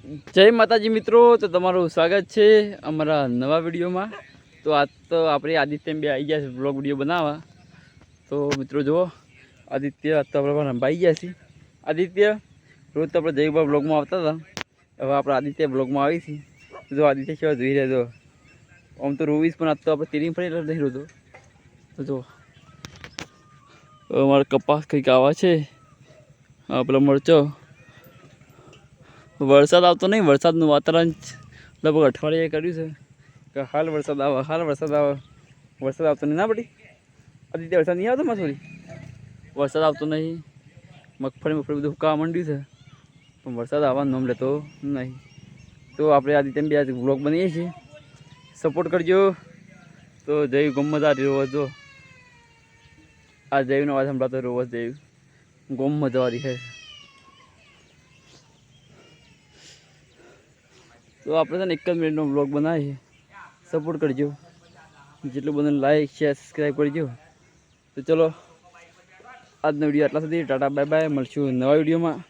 જય માતાજી મિત્રો, તો તમારું સ્વાગત છે અમારા નવા વિડીયોમાં। તો આજ તો આપણે આદિત્ય બે આવી ગયા છે બ્લોગ વિડીયો બનાવવા। તો મિત્રો જુઓ, આદિત્ય આજ તો આપણે રંભાઈ ગયા છીએ। આદિત્ય રોજ તો આપણે જય બ્લોગમાં આવતા હતા, હવે આપણે આદિત્ય બ્લોગમાં આવી છીએ। જો આદિત્ય કેવા જોઈ રહ્યા, જો આમ તો રોવીશ પણ આજ તો આપણે તેરી ફરી નહીં રોતો। તો જો અમારે કપાસ કંઈક આવા છે, પેલો મરચો। વરસાદ આવતો નહીં, વરસાદનું વાતાવરણ લગભગ અઠવાડિયે કર્યું છે કે હાલ વરસાદ આવે, હાલ વરસાદ આવે। વરસાદ આવતો નહીં ના પડી આદિત્ય, વરસાદ નહીં આવતો મસોરી, વરસાદ આવતો નહીં। મગફળી બધું હુકાવા માંડ્યું છે, પણ વરસાદ આવવાનું નામ લેતો નહીં। તો આપણે આદિત્ય બે આજ બ્લોગ બનાવીએ છીએ, સપોર્ટ કરજો। તો જય ગમત આ રોજ જો આ જયનો અવાજ સંભળાતો, રોજ જય ગમ મજાવાળી છે। તો આપણે છે ને 1 જ મિનિટનો બ્લોગ બનાવીએ, સપોર્ટ કરજો। જેટલું બધું લાઈક શેર સબસ્ક્રાઈબ કરજો। તો ચલો આજનો વિડીયો આટલા સુધી, ટાટા બાય બાય, મળશું નવા વિડીયોમાં।